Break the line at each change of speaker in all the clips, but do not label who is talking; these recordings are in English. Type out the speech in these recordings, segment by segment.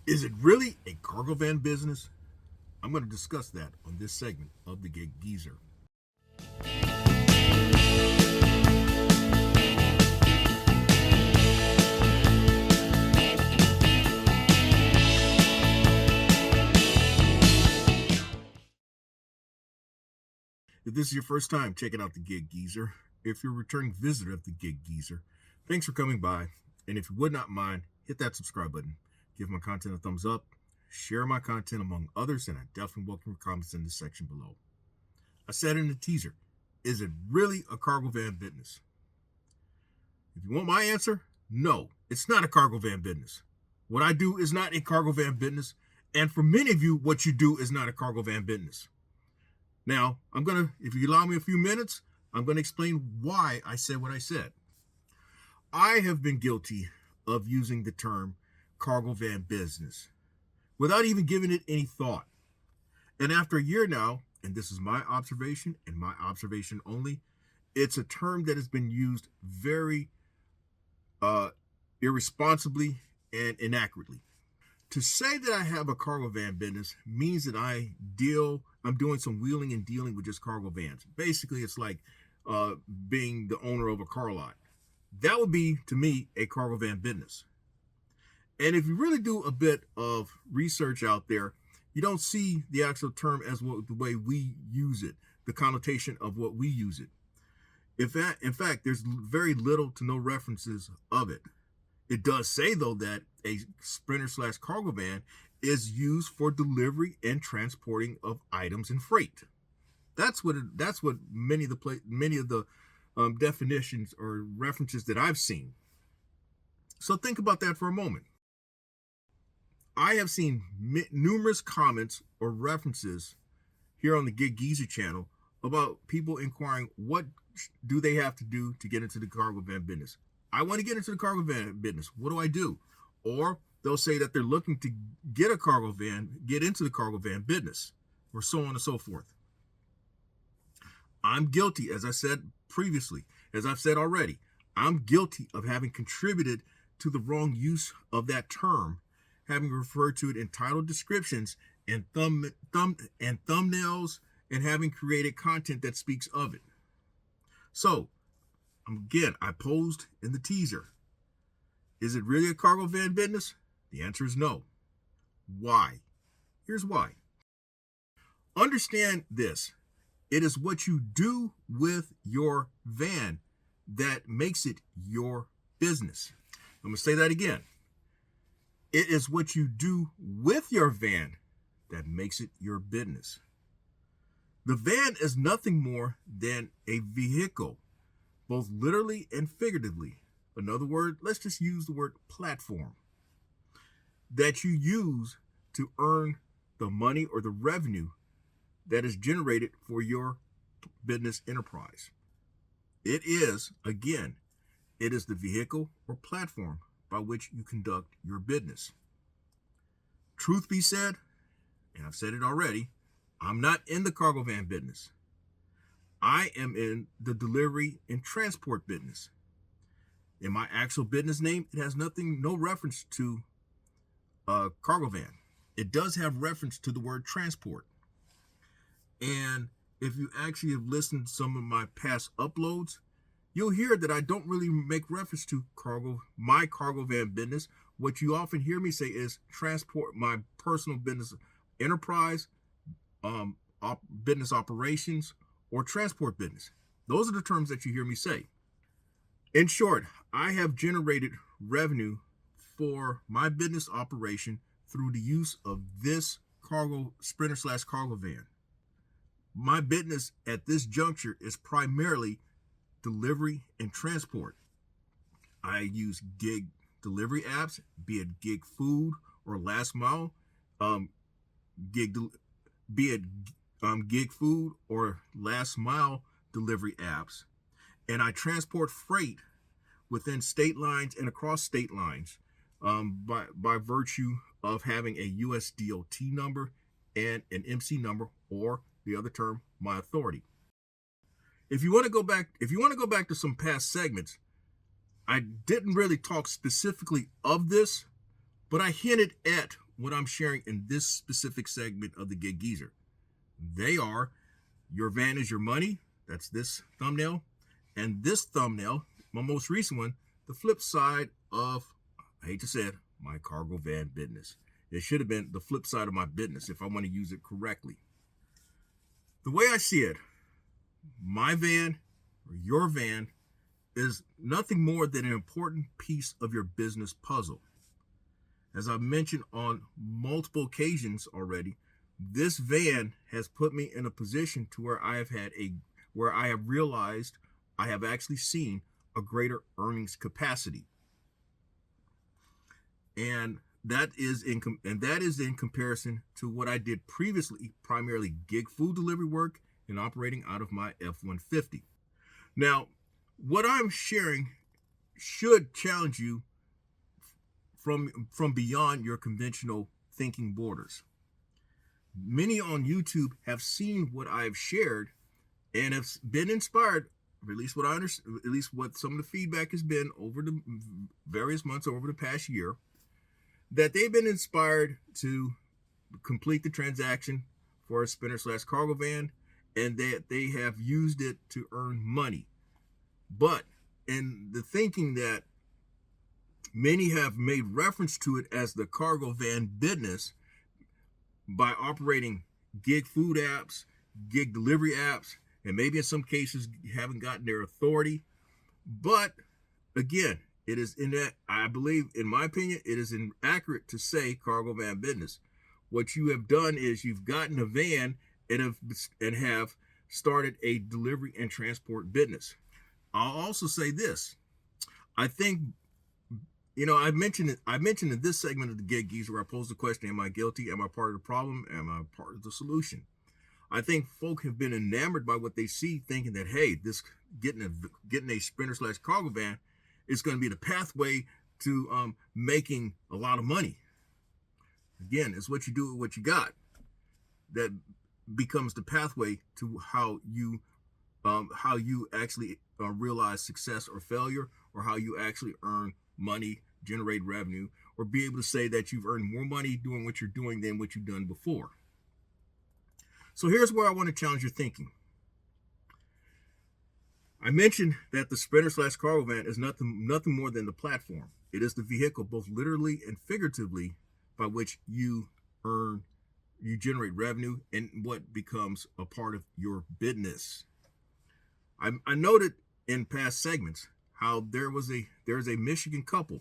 Is it really a cargo van business? I'm going to discuss that on this segment of the Gig Geezer. If this is your first time checking out the Gig Geezer, if you're a returning visitor of the Gig Geezer, thanks for coming by. And if you would not mind, hit that subscribe button, give my content a thumbs up, share my content among others, and I definitely welcome your comments in the section below. I said in the teaser, is it really a cargo van business? If you want my answer, no, it's not a cargo van business. What I do is not a cargo van business, and for many of you, what you do is not a cargo van business. Now, if you allow me a few minutes, I'm going to explain why I said what I said. I have been guilty of using the term cargo van business without even giving it any thought. And after a year now, and this is my observation and my observation only, it's a term that has been used very irresponsibly and inaccurately. To say that I have a cargo van business means that I'm doing some wheeling and dealing with just cargo vans. Basically, it's like being the owner of a car lot. That would be, to me, a cargo van business. And if you really do a bit of research out there, you don't see the actual term as the way we use it, the connotation of what we use it. In fact, there's very little to no references of it. It does say, though, that a sprinter/cargo van is used for delivery and transporting of items and freight. That's what many of the definitions or references that I've seen. So think about that for a moment. I have seen numerous comments or references here on the Gig Geezer channel about people inquiring what do they have to do to get into the cargo van business. I want to get into the cargo van business. What do I do? Or they'll say that they're looking to get into the cargo van business, or so on and so forth. I'm guilty, as I said previously, as I've said already, I'm guilty of having contributed to the wrong use of that term, having referred to it in title descriptions and thumbnails, and having created content that speaks of it. So, again, I posed in the teaser, is it really a cargo van business? The answer is no. Why? Here's why. Understand this. It is what you do with your van that makes it your business. I'm going to say that again. It is what you do with your van that makes it your business. The van is nothing more than a vehicle, both literally and figuratively. Another word, let's just use the word platform, that you use to earn the money or the revenue that is generated for your business enterprise. It is the vehicle or platform by which you conduct your business. Truth be said, and I've said it already, I'm not in the cargo van business. I am in the delivery and transport business. In my actual business name, it has no reference to a cargo van. It does have reference to the word transport. And if you actually have listened to some of my past uploads, you'll hear that I don't really make reference to my cargo van business. What you often hear me say is transport, my personal business enterprise, business operations, or transport business. Those are the terms that you hear me say. In short, I have generated revenue for my business operation through the use of this sprinter/cargo van. My business at this juncture is primarily delivery and transport. I use gig delivery apps, be it Gig Food or Last Mile, Gig Food or Last Mile delivery apps, and I transport freight within state lines and across state lines by virtue of having a USDOT number and an MC number, or the other term, my authority. If you want to go back to some past segments, I didn't really talk specifically of this, but I hinted at what I'm sharing in this specific segment of the Gig Geezer. They are: your van is your money. That's this thumbnail. And this thumbnail, my most recent one, the flip side of, I hate to say it, my cargo van business. It should have been the flip side of my business if I want to use it correctly. The way I see it, my van or your van is nothing more than an important piece of your business puzzle. As I've mentioned on multiple occasions already, this van has put me in a position to where I have realized I have actually seen a greater earnings capacity. And that is in comparison to what I did previously, primarily gig food delivery work and operating out of my F-150. Now, what I'm sharing should challenge you from beyond your conventional thinking borders. Many on YouTube have seen what I've shared and have been inspired, or at least what some of the feedback has been over the various months over the past year, that they've been inspired to complete the transaction for a spinner/cargo van, and that they have used it to earn money. But in the thinking that many have made reference to it as the cargo van business by operating gig food apps, gig delivery apps, and maybe in some cases haven't gotten their authority. But again, it is I believe, in my opinion, it is inaccurate to say cargo van business. What you have done is you've gotten a van and have started a delivery and transport business. I'll also say this. I think, I mentioned in this segment of the Gig Geezer where I posed the question, am I guilty? Am I part of the problem? Am I part of the solution? I think folk have been enamored by what they see, thinking that, hey, this getting a sprinter/cargo van is going to be the pathway to making a lot of money. Again, it's what you do with what you got that becomes the pathway to how you actually realize success or failure, or how you actually earn money, generate revenue, or be able to say that you've earned more money doing what you're doing than what you've done before. So here's where I want to challenge your thinking. I mentioned that the sprinter/cargo van is nothing more than the platform. It is the vehicle, both literally and figuratively, by which you generate revenue and what becomes a part of your business. I noted in past segments how there's a Michigan couple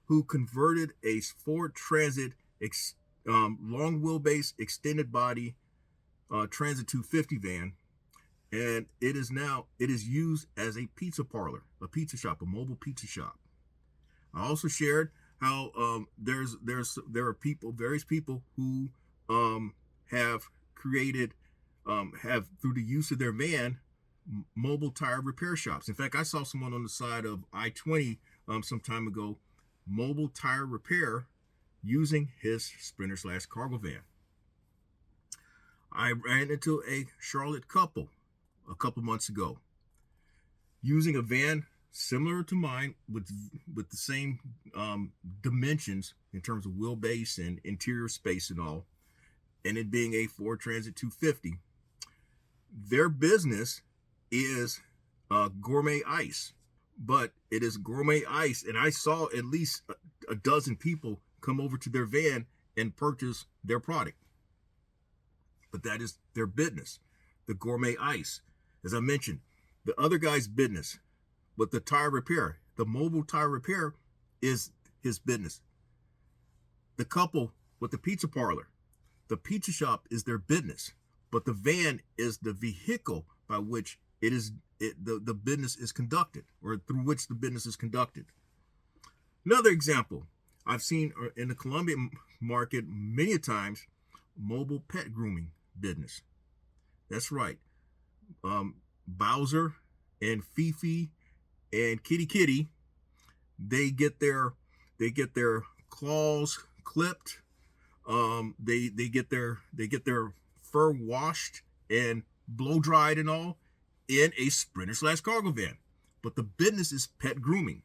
who converted a Ford Transit long wheelbase extended body Transit 250 van, and it is used as a pizza parlor, a pizza shop, a mobile pizza shop. I also shared how there are various people who have created through the use of their van mobile tire repair shops. In fact, I saw someone on the side of I-20 some time ago, mobile tire repair, using his sprinter/cargo van. I ran into a Charlotte couple a couple months ago using a van similar to mine with the same dimensions in terms of wheelbase and interior space and all, and it being a Ford Transit 250. Their business is gourmet ice, but it is gourmet ice, and I saw at least a dozen people come over to their van and purchase their product. But that is their business, the gourmet ice. As I mentioned, the other guy's business with the tire repair, the mobile tire repair, is his business. The couple with the pizza parlor, the pizza shop, is their business, but the van is the vehicle by which the business is conducted, or through which the business is conducted. Another example I've seen in the Colombian market many times, mobile pet grooming business. That's right. Bowser and Fifi and Kitty, they get their claws clipped. They get their fur washed and blow dried and all in a sprinter/cargo van. But the business is pet grooming.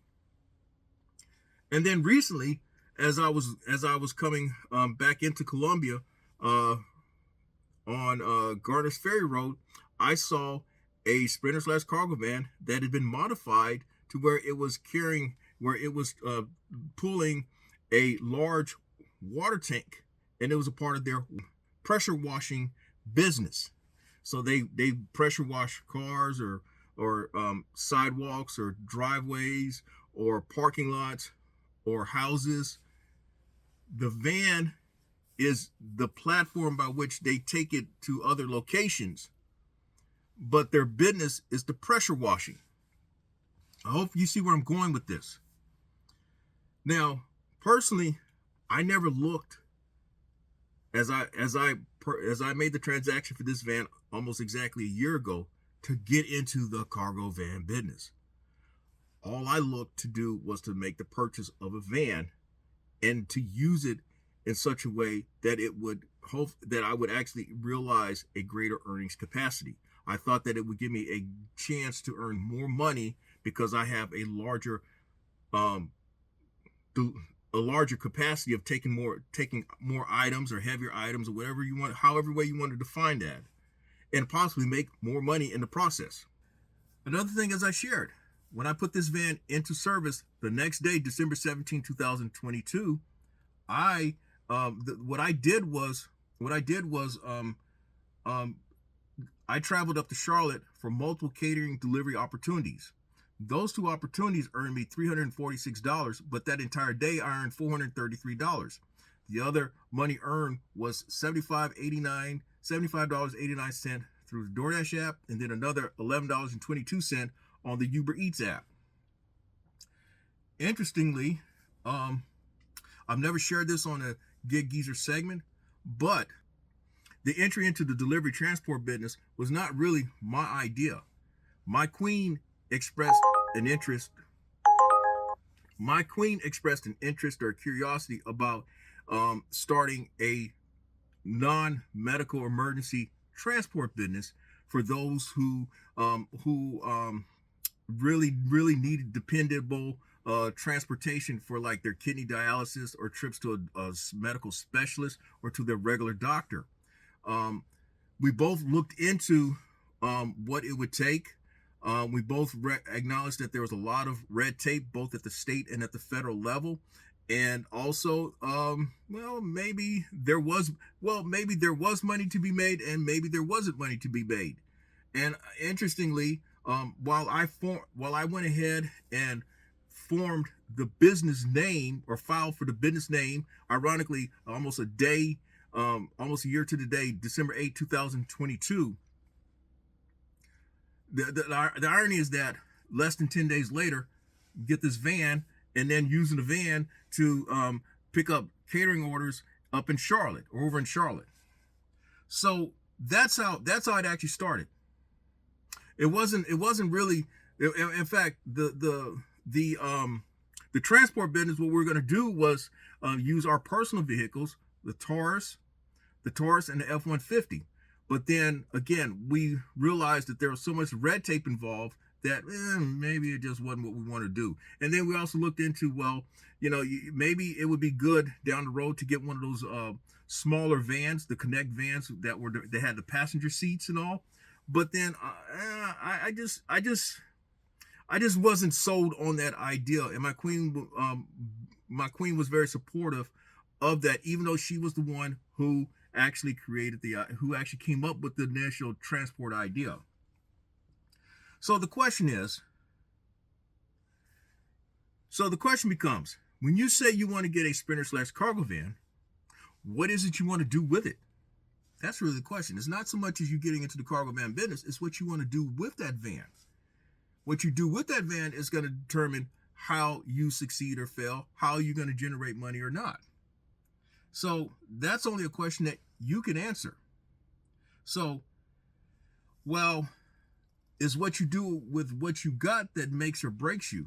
And then recently, as I was coming back into Columbia uh, on Garner's Ferry Road, I saw a Sprinter slash cargo van that had been modified to where it was pulling a large water tank, and it was a part of their pressure washing business. So they pressure wash cars or sidewalks or driveways or parking lots or houses. The van is the platform by which they take it to other locations, but their business is the pressure washing. I hope you see where I'm going with this. Now, personally, I never looked as I made the transaction for this van almost exactly a year ago to get into the cargo van business. All I looked to do was to make the purchase of a van and to use it in such a way that it would hope that I would actually realize a greater earnings capacity. I thought that it would give me a chance to earn more money because I have um, a larger capacity of taking more items or heavier items or whatever you want, however way you want to define that, and possibly make more money in the process. Another thing, as I shared, when I put this van into service the next day, December 17, 2022, I what I did was um, I traveled up to Charlotte for multiple catering delivery opportunities. Those two opportunities earned me $346, but that entire day I earned $433. The other money earned was $75.89 through the DoorDash app, and then another $11.22 on the Uber Eats app. Interestingly, I've never shared this on a Gig Geezer segment, but the entry into the delivery transport business was not really my idea. My queen expressed an interest. My queen expressed an interest or curiosity about starting a non-medical emergency transport business for those who really needed dependable transportation for like their kidney dialysis or trips to a medical specialist or to their regular doctor. We both looked into what it would take. We both acknowledged that there was a lot of red tape, both at the state and at the federal level. And also, maybe there was money to be made, and maybe there wasn't money to be made. And interestingly, while I went ahead and formed the business name or filed for the business name, ironically, almost a year to the day, December 8, 2022. The irony is that less than 10 days later, get this van and then using the van to pick up catering orders up in Charlotte or over in Charlotte. So that's how it actually started. It wasn't really. In fact, the transport business. What we were going to do was use our personal vehicles, the Taurus, and the F-150. But then again, we realized that there was so much red tape involved that maybe it just wasn't what we wanted to do. And then we also looked into, maybe it would be good down the road to get one of those smaller vans, the Connect vans that had the passenger seats and all. But then I just wasn't sold on that idea. And my queen was very supportive of that, even though she was the one who actually came up with the initial transport idea. So the question becomes, when you say you want to get a Sprinter slash cargo van, what is it you want to do with it? That's really the question. It's not so much as you getting into the cargo van business, it's what you want to do with that van. What you do with that van is going to determine how you succeed or fail, how you're going to generate money or not. So that's only a question that you can answer. So, is what you do with what you got that makes or breaks you.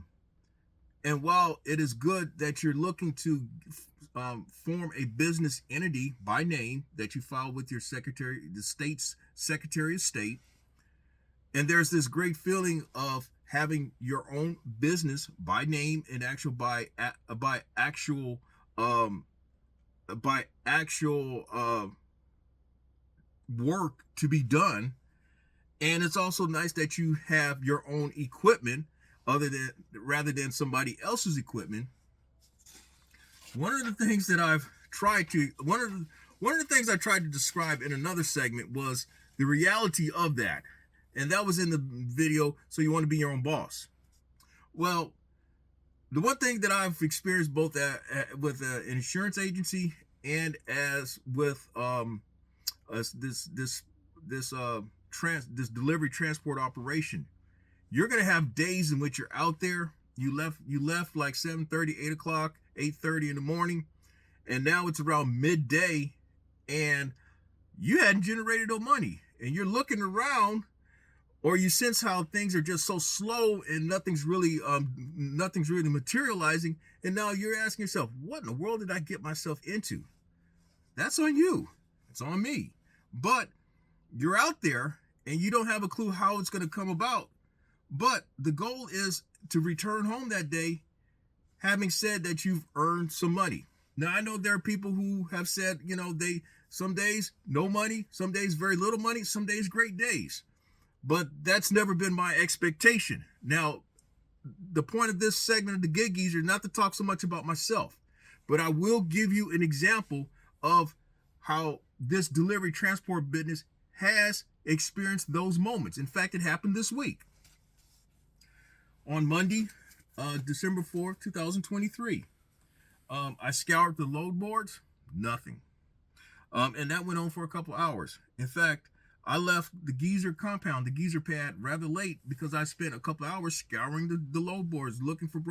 And while it is good that you're looking to form a business entity by name that you file with your the state's Secretary of State, and there's this great feeling of having your own business by name and by actual um, by actual work to be done. And it's also nice that you have your own equipment rather than somebody else's equipment. One of the things that I've tried to one of the things I tried to describe in another segment was the reality of that. And that was in the video, so you want to be your own boss. Well, the one thing that I've experienced both with an insurance agency and as with this delivery transport operation, you're gonna have days in which you're out there. You left like 7:30, 8 o'clock, 8:30 in the morning, and now it's around midday, and you hadn't generated no money, and you're looking around, or you sense how things are just so slow and nothing's really materializing, and now you're asking yourself, what in the world did I get myself into? That's on you. It's on me. But you're out there and you don't have a clue how it's going to come about. But the goal is to return home that day having said that you've earned some money. Now, I know there are people who have said, some days no money, some days very little money, some days great days. But that's never been my expectation. Now, the point of this segment of the Gig Geezer is not to talk so much about myself, but I will give you an example of how this delivery transport business has experienced those moments. In fact, it happened this week. On Monday, December 4th, 2023, I scoured the load boards, nothing. And that went on for a couple hours. In fact, I left the geezer compound, the geezer pad, rather late because I spent a couple hours scouring the load boards, looking for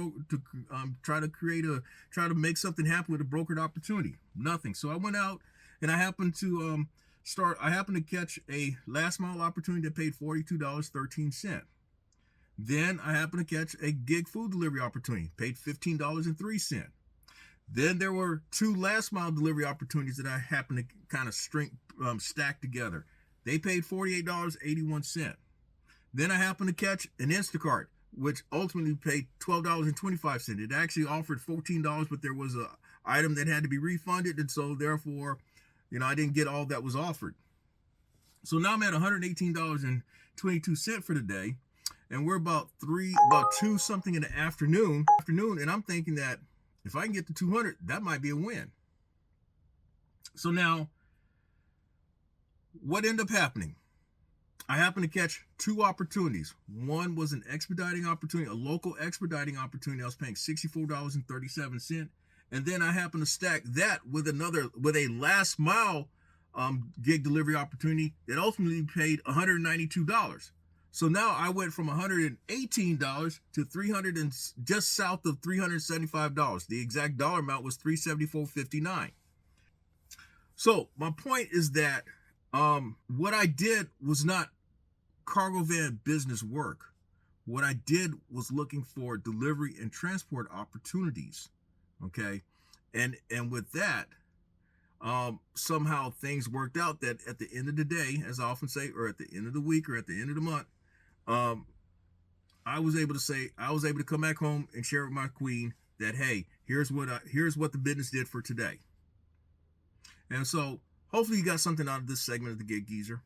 try to make something happen with a brokered opportunity. Nothing. So I went out and I happened to catch a last mile opportunity that paid $42.13. Then I happened to catch a gig food delivery opportunity, paid $15.03. Then there were two last mile delivery opportunities that I happened to kind of stack together. They paid $48.81. Then I happened to catch an Instacart, which ultimately paid $12.25. It actually offered $14, but there was an item that had to be refunded, and so therefore, I didn't get all that was offered. So now I'm at $118.22 for the day, and we're about 2 something in the afternoon, and I'm thinking that if I can get to 200, that might be a win. So now, what ended up happening? I happened to catch 2 opportunities. One was an expediting opportunity, a local expediting opportunity. I was paying $64.37. And then I happened to stack that with a last mile gig delivery opportunity that ultimately paid $192. So now I went from $118 to just south of $375. The exact dollar amount was $374.59. So my point is that what I did was not cargo van business work. What I did was looking for delivery and transport opportunities. Okay. And with that, somehow things worked out that at the end of the day, as I often say, or at the end of the week or at the end of the month, I was able to come back home and share with my queen that, hey, here's what the business did for today. And so hopefully you got something out of this segment of the Gig Geezer.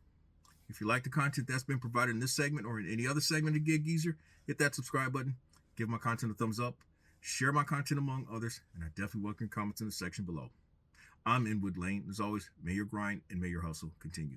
If you like the content that's been provided in this segment or in any other segment of Gig Geezer, hit that subscribe button, give my content a thumbs up, share my content among others, and I definitely welcome comments in the section below. I'm Inwood Lane. As always, may your grind and may your hustle continue.